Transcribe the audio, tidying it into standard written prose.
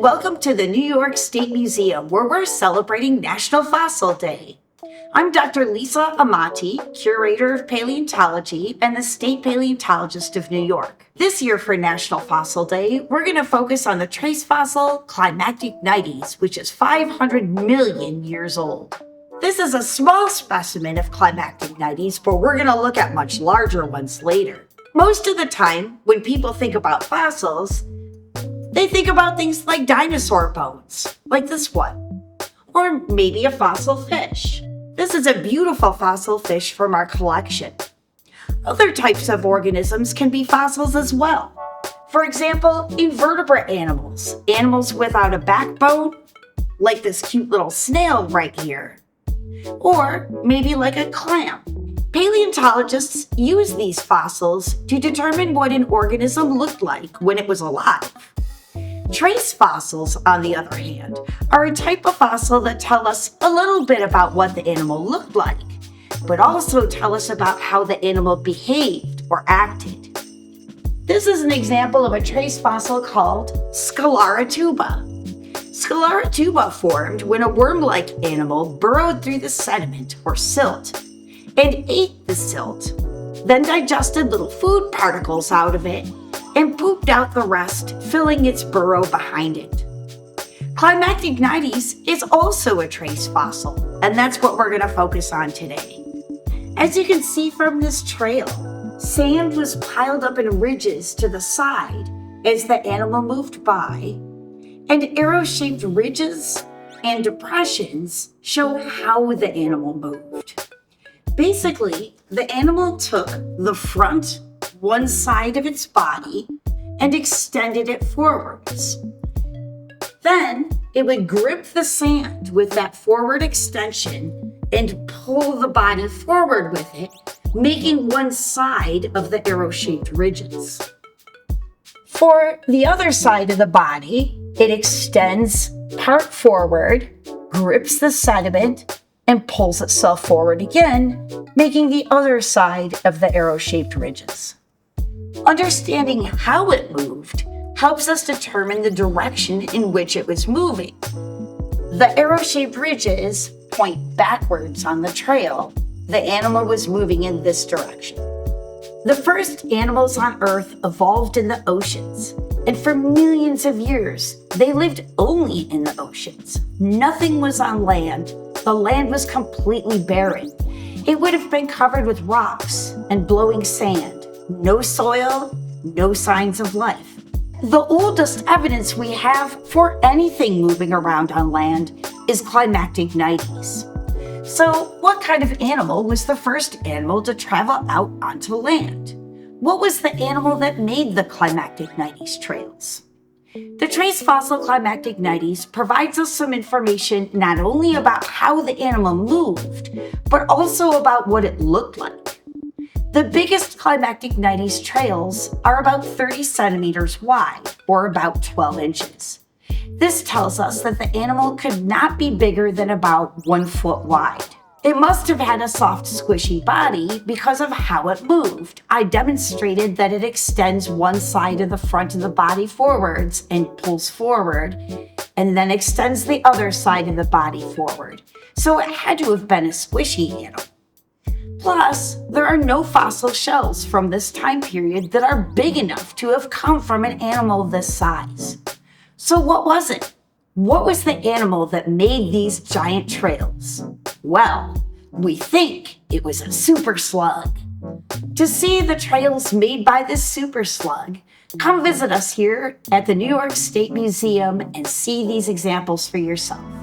welcome to the New York State Museum, where we're celebrating National Fossil Day. I'm Dr. Lisa Amati, Curator of Paleontology and the State Paleontologist of New York. This year for National Fossil Day, we're going to focus on the trace fossil Climachtichnites, which is 500 million years old. This is a small specimen of Climachtichnites, but we're going to look at much larger ones later. Most of the time, when people think about fossils, they think about things like dinosaur bones, like this one, or maybe a fossil fish. This is a beautiful fossil fish from our collection. Other types of organisms can be fossils as well. For example, invertebrate animals, animals without a backbone, like this cute little snail right here, or maybe like a clam. Paleontologists use these fossils to determine what an organism looked like when it was alive. Trace fossils, on the other hand, are a type of fossil that tell us a little bit about what the animal looked like, but also tell us about how the animal behaved or acted. This is an example of a trace fossil called Scleratuba. Scleratuba formed when a worm-like animal burrowed through the sediment or silt and ate the silt, then digested little food particles out of it and pooped out the rest, filling its burrow behind it. Climachtichnites is also a trace fossil, and that's what we're going to focus on today. As you can see from this trail, sand was piled up in ridges to the side as the animal moved by, and arrow-shaped ridges and depressions show how the animal moved. Basically, the animal took the front one side of its body and extended it forwards. Then it would grip the sand with that forward extension and pull the body forward with it, making one side of the arrow-shaped ridges. For the other side of the body, it extends part forward, grips the sediment, and pulls itself forward again, making the other side of the arrow-shaped ridges. Understanding how it moved helps us determine the direction in which it was moving. The arrow-shaped ridges point backwards on the trail. The animal was moving in this direction. The first animals on Earth evolved in the oceans, and for millions of years, they lived only in the oceans. Nothing was on land. The land was completely barren. It would have been covered with rocks and blowing sand. No soil, no signs of life. The oldest evidence we have for anything moving around on land is Climachtichnites. So, what kind of animal was the first animal to travel out onto land? What was the animal that made the Climachtichnites trails? The trace fossil Climachtichnites provides us some information not only about how the animal moved, but also about what it looked like. The biggest Climachtichnites trails are about 30 centimeters wide, or about 12 inches. This tells us that the animal could not be bigger than about 1 foot wide. It must have had a soft, squishy body because of how it moved. I demonstrated that it extends one side of the front of the body forwards and pulls forward, and then extends the other side of the body forward. So it had to have been a squishy animal. Plus, there are no fossil shells from this time period that are big enough to have come from an animal this size. So what was it? What was the animal that made these giant trails? Well, we think it was a super slug. To see the trails made by this super slug, come visit us here at the New York State Museum and see these examples for yourself.